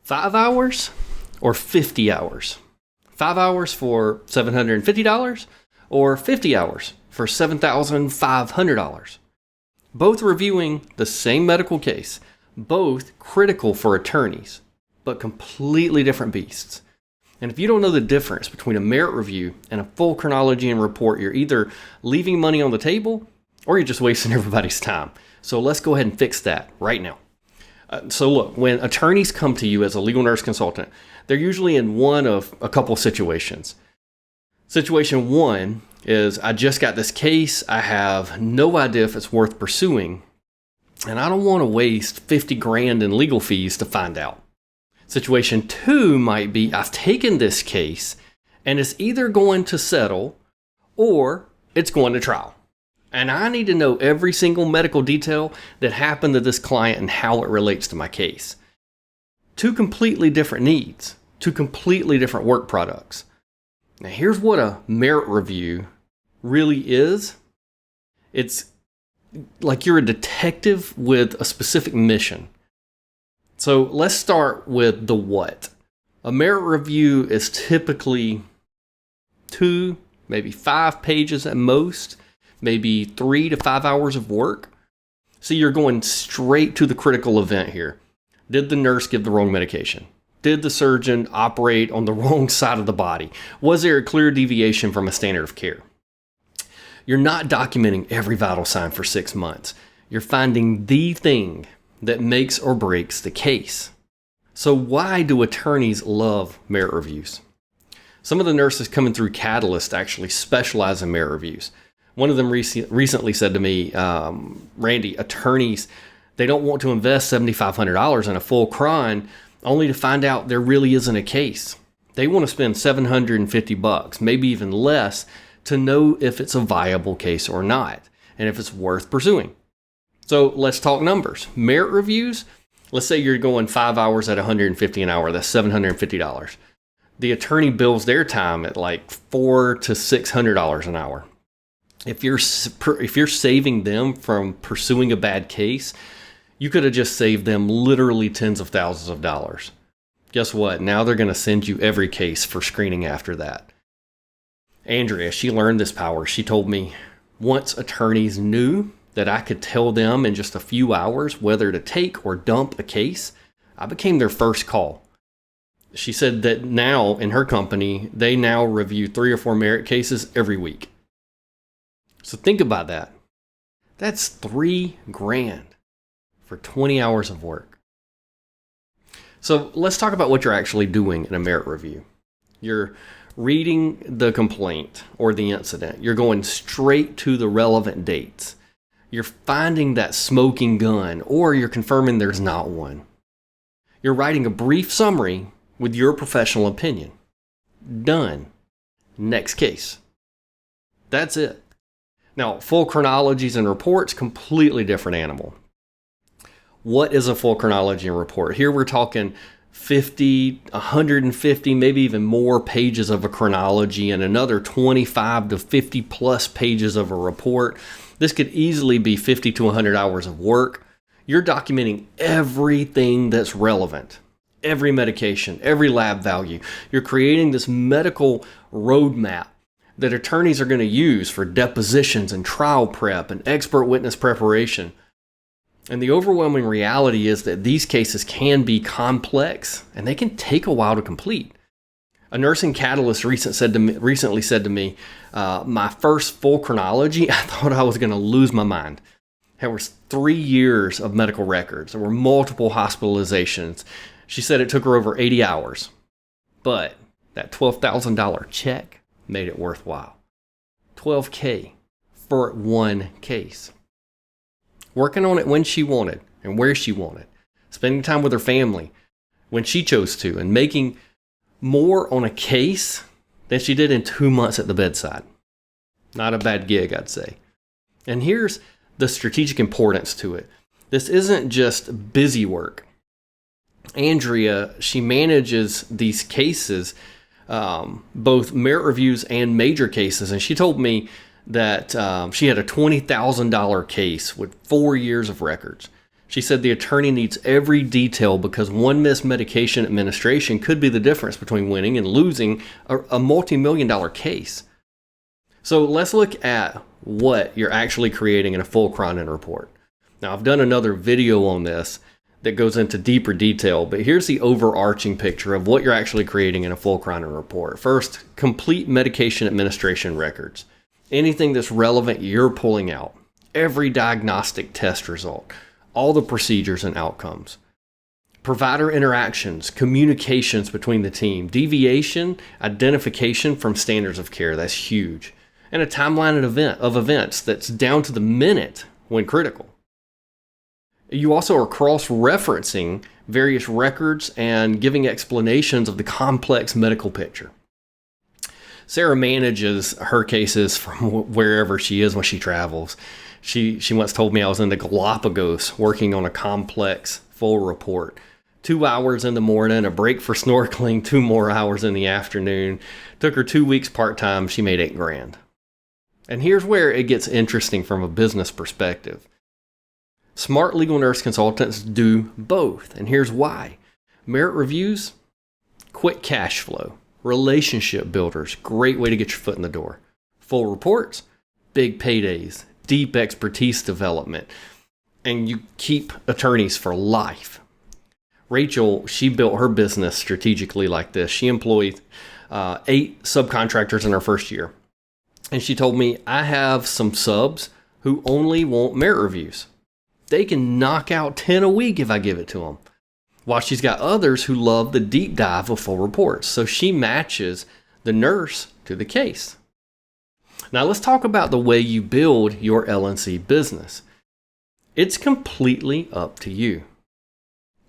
5 hours or 50 hours? 5 hours for $750 or 50 hours for $7,500? Both reviewing the same medical case, both critical for attorneys, but completely different beasts. And if you don't know the difference between a merit review and a full chronology and report, you're either leaving money on the table or you're just wasting everybody's time. So let's go ahead and fix that right now. So look, when attorneys come to you as a legal nurse consultant, they're usually in one of a couple situations. Situation one is, I just got this case, I have no idea if it's worth pursuing, and I don't want to waste 50 grand in legal fees to find out. Situation two might be, I've taken this case and it's either going to settle or it's going to trial. And I need to know every single medical detail that happened to this client and how it relates to my case. Two completely different needs, two completely different work products. Now here's what a merit review really is. It's like you're a detective with a specific mission. So let's start with the what. A merit review is typically 2, maybe 5 pages at most, maybe 3 to 5 hours of work. So you're going straight to the critical event here. Did the nurse give the wrong medication? Did the surgeon operate on the wrong side of the body? Was there a clear deviation from a standard of care? You're not documenting every vital sign for 6 months. You're finding the thing that makes or breaks the case. So why do attorneys love merit reviews? Some of the nurses coming through Catalyst actually specialize in merit reviews. One of them recently said to me, Randy, attorneys, they don't want to invest $7,500 in a full cron only to find out there really isn't a case. They want to spend $750, maybe even less, to know if it's a viable case or not, and if it's worth pursuing. So let's talk numbers. Merit reviews, let's say you're going 5 hours at $150 an hour, that's $750. The attorney bills their time at like $400 to $600 an hour. If you're saving them from pursuing a bad case, you could have just saved them literally tens of thousands of dollars. Guess what? Now they're going to send you every case for screening after that. Andrea, she learned this power. She told me once attorneys knew that I could tell them in just a few hours whether to take or dump a case, I became their first call. She said that now in her company, they now review 3 or 4 merit cases every week. So think about that. That's $3,000 for 20 hours of work. So let's talk about what you're actually doing in a merit review. You're reading the complaint or the incident. You're going straight to the relevant dates. You're finding that smoking gun, or you're confirming there's not one. You're writing a brief summary with your professional opinion. Done. Next case. That's it. Now, full chronologies and reports, completely different animal. What is a full chronology and report? Here we're talking 50, 150, maybe even more pages of a chronology and another 25 to 50 plus pages of a report. This could easily be 50 to 100 hours of work. You're documenting everything that's relevant, every medication, every lab value. You're creating this medical roadmap that attorneys are going to use for depositions and trial prep and expert witness preparation. And the overwhelming reality is that these cases can be complex and they can take a while to complete. A nursing catalyst recently said to me, my first full chronology, I thought I was going to lose my mind. There was 3 years of medical records. There were multiple hospitalizations. She said it took her over 80 hours, but that $12,000 check made it worthwhile. $12,000 for one case. Working on it when she wanted and where she wanted. Spending time with her family when she chose to, and making more on a case than she did in 2 months at the bedside. Not a bad gig, I'd say. And here's the strategic importance to it. This isn't just busy work. Andrea, she manages these cases, both merit reviews and major cases. And she told me that she had a $20,000 case with 4 years of records. She said the attorney needs every detail because one missed medication administration could be the difference between winning and losing a multi-million-dollar case. So let's look at what you're actually creating in a full chronology report. Now, I've done another video on this that goes into deeper detail, but here's the overarching picture of what you're actually creating in a full chronology report. First, complete medication administration records. Anything that's relevant, you're pulling out. Every diagnostic test result, all the procedures and outcomes. Provider interactions, communications between the team, deviation, identification from standards of care, that's huge. And a timeline of events that's down to the minute when critical. You also are cross-referencing various records and giving explanations of the complex medical picture. Sarah manages her cases from wherever she is when she travels. She once told me I was in the Galapagos working on a complex full report. 2 hours in the morning, a break for snorkeling, 2 more hours in the afternoon. Took her 2 weeks part-time. She made $8,000. And here's where it gets interesting from a business perspective. Smart legal nurse consultants do both, and here's why. Merit reviews, quick cash flow. Relationship builders, great way to get your foot in the door. Full reports, big paydays, deep expertise development, and you keep attorneys for life. Rachel, she built her business strategically like this. She employed 8 subcontractors in her first year. And she told me, I have some subs who only want merit reviews. They can knock out 10 a week if I give it to them. While she's got others who love the deep dive of full reports. So she matches the nurse to the case. Now let's talk about the way you build your L&C business. It's completely up to you.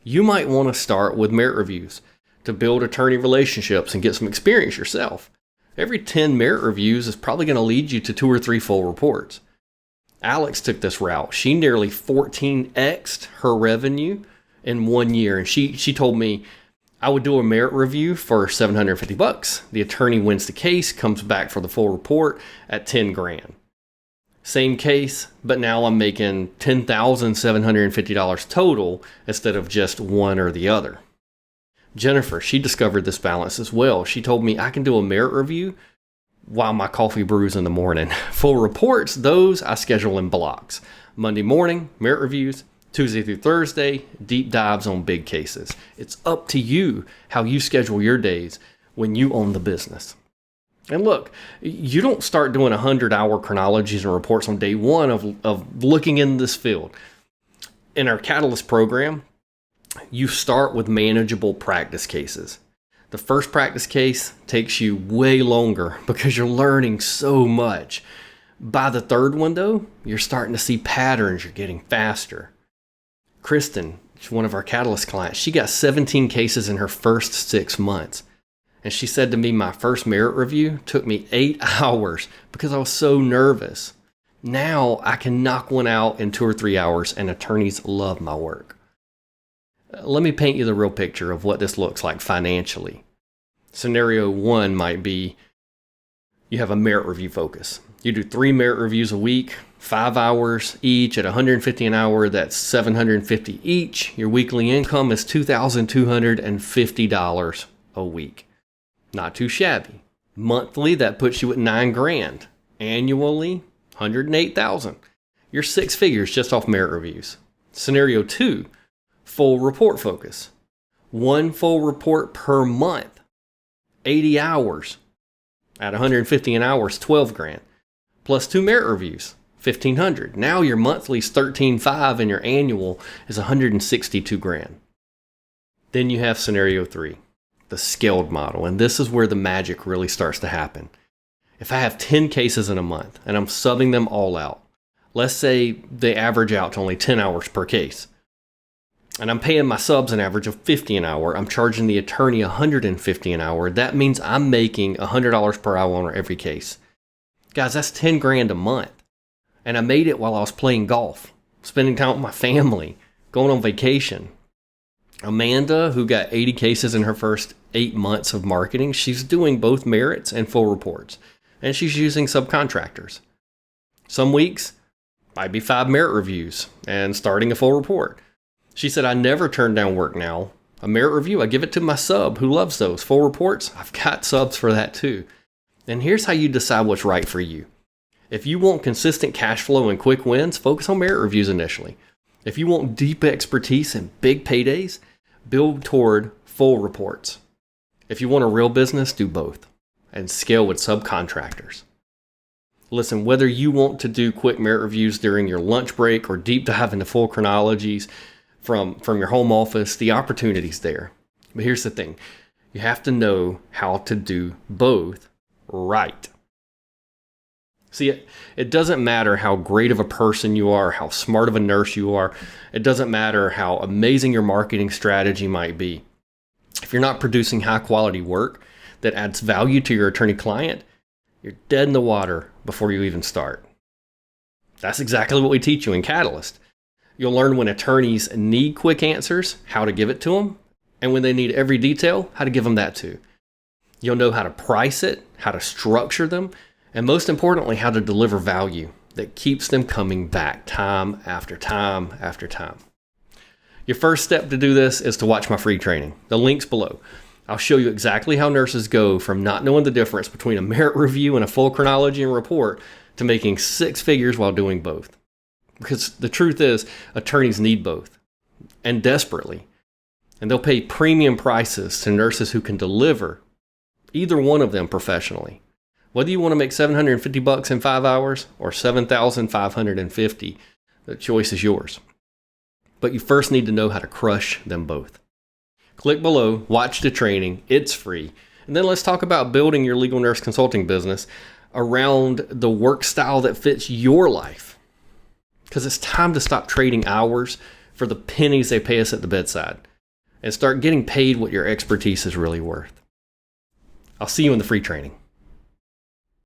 You might want to start with merit reviews to build attorney relationships and get some experience yourself. Every 10 merit reviews is probably going to lead you to 2 or 3 full reports. Alex took this route. She nearly 14x'd her revenue in 1 year. And she told me, I would do a merit review for $750. The attorney wins the case, comes back for the full report at $10,000. Same case, but now I'm making $10,750 total instead of just one or the other. Jennifer, she discovered this balance as well. She told me I can do a merit review while my coffee brews in the morning. Full reports, those I schedule in blocks. Monday morning, merit reviews. Tuesday through Thursday, deep dives on big cases. It's up to you how you schedule your days when you own the business. And look, you don't start doing 100-hour chronologies and reports on day one of looking in this field. In our Catalyst program, you start with manageable practice cases. The first practice case takes you way longer because you're learning so much. By the third one, though, you're starting to see patterns. You're getting faster. Kristen, she's one of our Catalyst clients. She got 17 cases in her first 6 months. And she said to me, my first merit review took me 8 hours because I was so nervous. Now I can knock one out in 2 or 3 hours, and attorneys love my work. Let me paint you the real picture of what this looks like financially. Scenario 1 might be you have a merit review focus. You do 3 merit reviews a week, 5 hours each at $150 an hour. That's $750 each. Your weekly income is $2,250 a week. Not too shabby. Monthly, that puts you at $9,000. Annually, $108,000. You're 6 figures just off merit reviews. Scenario 2, full report focus. 1 full report per month. 80 hours at $150 an hour is $12,000. Plus 2 merit reviews, $1,500. Now your monthly is $13,500 and your annual is $162,000. Then you have scenario 3, the scaled model. And this is where the magic really starts to happen. If I have 10 cases in a month and I'm subbing them all out, let's say they average out to only 10 hours per case, and I'm paying my subs an average of $50 an hour, I'm charging the attorney $150 an hour. That means I'm making $100 per hour on every case. Guys, that's $10,000 a month. And I made it while I was playing golf, spending time with my family, going on vacation. Amanda, who got 80 cases in her first 8 months of marketing, she's doing both merits and full reports. And she's using subcontractors. Some weeks might be 5 merit reviews and starting a full report. She said, I never turn down work now. A merit review, I give it to my sub who loves those. Full reports, I've got subs for that too. And here's how you decide what's right for you. If you want consistent cash flow and quick wins, focus on merit reviews initially. If you want deep expertise and big paydays, build toward full reports. If you want a real business, do both and scale with subcontractors. Listen, whether you want to do quick merit reviews during your lunch break or deep dive into full chronologies from your home office, the opportunity's there. But here's the thing. You have to know how to do both right. See, it doesn't matter how great of a person you are, how smart of a nurse you are. It doesn't matter how amazing your marketing strategy might be. If you're not producing high quality work that adds value to your attorney client, you're dead in the water before you even start. That's exactly what we teach you in Catalyst. You'll learn when attorneys need quick answers, how to give it to them, and when they need every detail, how to give them that too. You'll know how to price it, how to structure them, and most importantly, how to deliver value that keeps them coming back time after time after time. Your first step to do this is to watch my free training. The link's below. I'll show you exactly how nurses go from not knowing the difference between a merit review and a full chronology and report to making six figures while doing both. Because the truth is, attorneys need both, and desperately. And they'll pay premium prices to nurses who can deliver either one of them professionally. Whether you want to make $750 in 5 hours or $7,550, the choice is yours. But you first need to know how to crush them both. Click below, watch the training, it's free. And then let's talk about building your legal nurse consulting business around the work style that fits your life. Because it's time to stop trading hours for the pennies they pay us at the bedside and start getting paid what your expertise is really worth. I'll see you in the free training.